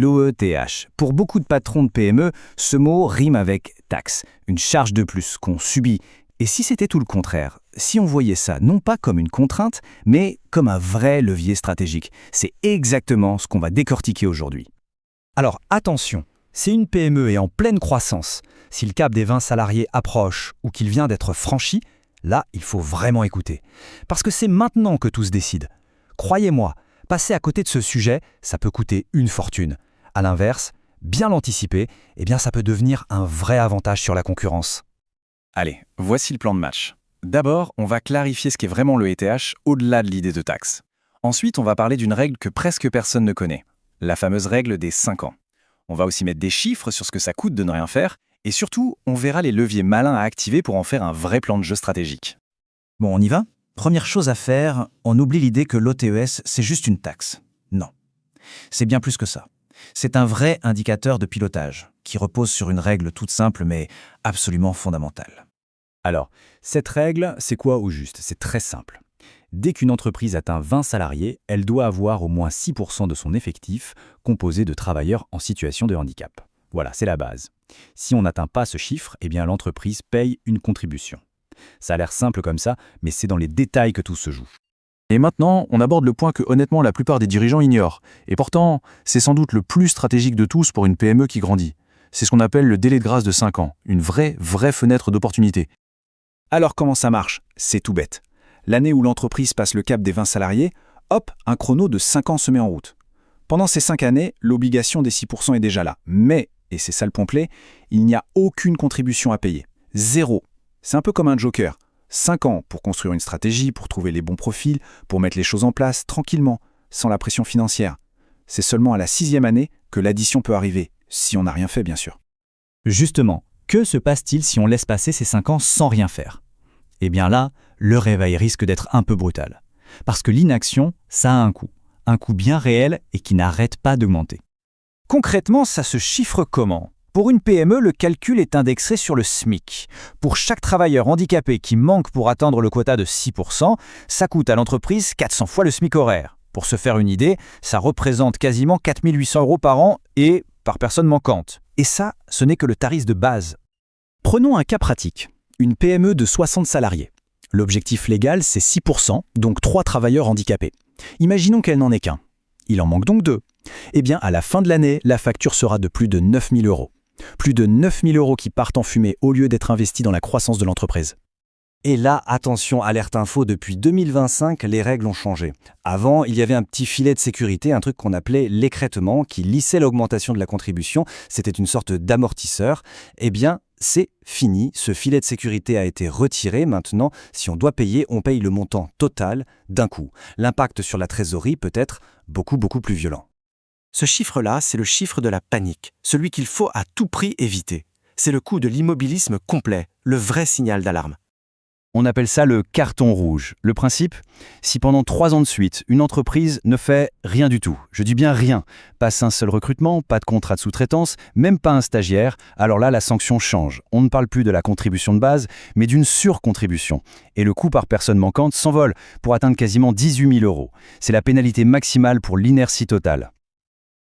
l'OETH. Pour beaucoup de patrons de PME, ce mot rime avec taxe, une charge de plus qu'on subit. Et si c'était tout le contraire, si on voyait ça non pas comme une contrainte, mais comme un vrai levier stratégique, c'est exactement ce qu'on va décortiquer aujourd'hui. Alors attention, si une PME est en pleine croissance, si le cap des 20 salariés approche ou qu'il vient d'être franchi, là, il faut vraiment écouter. Parce que c'est maintenant que tout se décide. Croyez-moi, passer à côté de ce sujet, ça peut coûter une fortune. À l'inverse, bien l'anticiper, ça peut devenir un vrai avantage sur la concurrence. Allez, voici le plan de match. D'abord, on va clarifier ce qu'est vraiment le ETH au-delà de l'idée de taxe. Ensuite, on va parler d'une règle que presque personne ne connaît, la fameuse règle des 5 ans. On va aussi mettre des chiffres sur ce que ça coûte de ne rien faire, et surtout, on verra les leviers malins à activer pour en faire un vrai plan de jeu stratégique. Bon, on y va ? Première chose à faire, on oublie l'idée que l'OTES, c'est juste une taxe. Non. C'est bien plus que ça. C'est un vrai indicateur de pilotage, qui repose sur une règle toute simple mais absolument fondamentale. Alors, cette règle, c'est quoi au juste ? C'est très simple. Dès qu'une entreprise atteint 20 salariés, elle doit avoir au moins 6% de son effectif composé de travailleurs en situation de handicap. Voilà, c'est la base. Si on n'atteint pas ce chiffre, l'entreprise paye une contribution. Ça a l'air simple comme ça, mais c'est dans les détails que tout se joue. Et maintenant, on aborde le point que honnêtement la plupart des dirigeants ignorent. Et pourtant, c'est sans doute le plus stratégique de tous pour une PME qui grandit. C'est ce qu'on appelle le délai de grâce de 5 ans, une vraie fenêtre d'opportunité. Alors comment ça marche ? C'est tout bête. L'année où l'entreprise passe le cap des 20 salariés, hop, un chrono de 5 ans se met en route. Pendant ces 5 années, l'obligation des 6% est déjà là. Mais, et c'est ça le point-clé, il n'y a aucune contribution à payer. Zéro. C'est un peu comme un joker. 5 ans pour construire une stratégie, pour trouver les bons profils, pour mettre les choses en place tranquillement, sans la pression financière. C'est seulement à la 6e année que l'addition peut arriver, si on n'a rien fait bien sûr. Justement, que se passe-t-il si on laisse passer ces 5 ans sans rien faire ? Là, le réveil risque d'être un peu brutal. Parce que l'inaction, ça a un coût bien réel et qui n'arrête pas d'augmenter. Concrètement, ça se chiffre comment ? Pour une PME, le calcul est indexé sur le SMIC. Pour chaque travailleur handicapé qui manque pour atteindre le quota de 6%, ça coûte à l'entreprise 400 fois le SMIC horaire. Pour se faire une idée, ça représente quasiment 4 800 € par an et par personne manquante. Et ça, ce n'est que le tarif de base. Prenons un cas pratique. Une PME de 60 salariés. L'objectif légal, c'est 6%, donc 3 travailleurs handicapés. Imaginons qu'elle n'en ait qu'un. Il en manque donc 2. À la fin de l'année, la facture sera de plus de 9 000 €. Plus de 9 000 € qui partent en fumée au lieu d'être investis dans la croissance de l'entreprise. Et là, attention, alerte info, depuis 2025, les règles ont changé. Avant, il y avait un petit filet de sécurité, un truc qu'on appelait l'écrêtement, qui lissait l'augmentation de la contribution. C'était une sorte d'amortisseur. C'est fini. Ce filet de sécurité a été retiré. Maintenant, si on doit payer, on paye le montant total d'un coup. L'impact sur la trésorerie peut être beaucoup plus violent. Ce chiffre-là, c'est le chiffre de la panique, celui qu'il faut à tout prix éviter. C'est le coût de l'immobilisme complet, le vrai signal d'alarme. On appelle ça le carton rouge. Le principe, si pendant 3 ans de suite, une entreprise ne fait rien du tout, je dis bien rien, pas un seul recrutement, pas de contrat de sous-traitance, même pas un stagiaire, alors là, la sanction change. On ne parle plus de la contribution de base, mais d'une surcontribution. Et le coût par personne manquante s'envole pour atteindre quasiment 18 000 €. C'est la pénalité maximale pour l'inertie totale.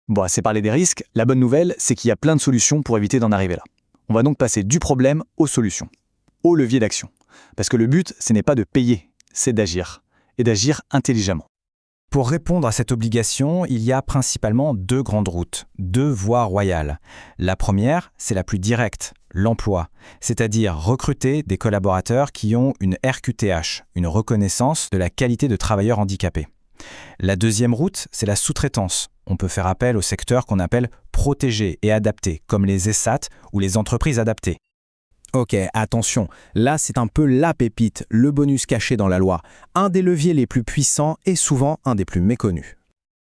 Bon, assez parlé des risques, la bonne nouvelle, c'est qu'il y a plein de solutions pour éviter d'en arriver là. On va donc passer du problème aux solutions, au levier d'action. Parce que le but, ce n'est pas de payer, c'est d'agir. Et d'agir intelligemment. Pour répondre à cette obligation, il y a principalement 2 grandes routes, 2 voies royales. La première, c'est la plus directe, l'emploi, c'est-à-dire recruter des collaborateurs qui ont une RQTH, une reconnaissance de la qualité de travailleur handicapé. La deuxième route, c'est la sous-traitance. On peut faire appel aux secteurs qu'on appelle protégés et adaptés, comme les ESAT ou les entreprises adaptées. Ok, attention, là c'est un peu la pépite, le bonus caché dans la loi, un des leviers les plus puissants et souvent un des plus méconnus.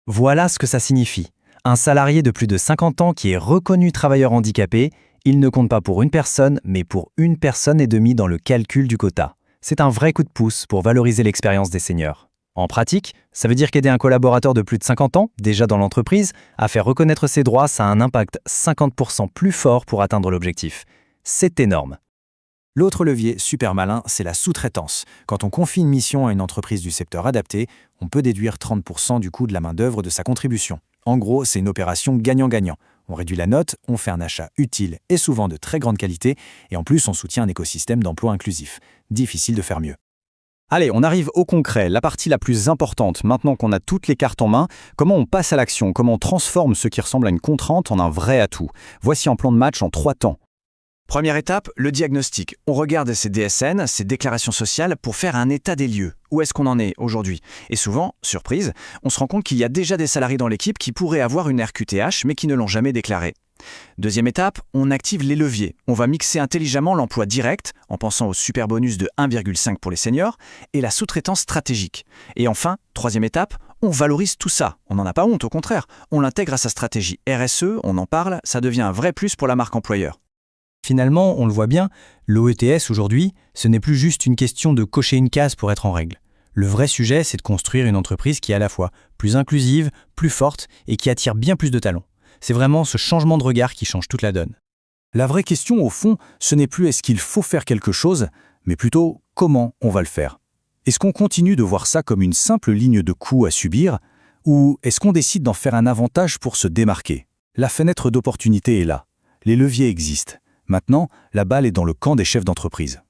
Voilà ce que ça signifie. Un salarié de plus de 50 ans qui est reconnu travailleur handicapé, il ne compte pas pour une personne, mais pour 1,5 personne dans le calcul du quota. C'est un vrai coup de pouce pour valoriser l'expérience des seniors. En pratique, ça veut dire qu'aider un collaborateur de plus de 50 ans, déjà dans l'entreprise, à faire reconnaître ses droits, ça a un impact 50% plus fort pour atteindre l'objectif. C'est énorme. L'autre levier super malin, c'est la sous-traitance. Quand on confie une mission à une entreprise du secteur adapté, on peut déduire 30% du coût de la main-d'œuvre de sa contribution. En gros, c'est une opération gagnant-gagnant. On réduit la note, on fait un achat utile et souvent de très grande qualité, et en plus on soutient un écosystème d'emploi inclusif. Difficile de faire mieux. Allez, on arrive au concret, la partie la plus importante. Maintenant qu'on a toutes les cartes en main, comment on passe à l'action, comment on transforme ce qui ressemble à une contrainte en un vrai atout. Voici un plan de match en 3 temps. Première étape, le diagnostic. On regarde ces DSN, ces déclarations sociales, pour faire un état des lieux. Où est-ce qu'on en est aujourd'hui? Et souvent, surprise, on se rend compte qu'il y a déjà des salariés dans l'équipe qui pourraient avoir une RQTH mais qui ne l'ont jamais déclarée. Deuxième étape, on active les leviers. On va mixer intelligemment l'emploi direct, en pensant au super bonus de 1,5 pour les seniors, et la sous-traitance stratégique. Et enfin, troisième étape, on valorise tout ça. On n'en a pas honte, au contraire. On l'intègre à sa stratégie RSE, on en parle, ça devient un vrai plus pour la marque employeur. Finalement, on le voit bien, l'OETS aujourd'hui, ce n'est plus juste une question de cocher une case pour être en règle. Le vrai sujet, c'est de construire une entreprise qui est à la fois plus inclusive, plus forte et qui attire bien plus de talents. C'est vraiment ce changement de regard qui change toute la donne. La vraie question, au fond, ce n'est plus est-ce qu'il faut faire quelque chose, mais plutôt comment on va le faire. Est-ce qu'on continue de voir ça comme une simple ligne de coût à subir, ou est-ce qu'on décide d'en faire un avantage pour se démarquer? La fenêtre d'opportunité est là. Les leviers existent. Maintenant, la balle est dans le camp des chefs d'entreprise.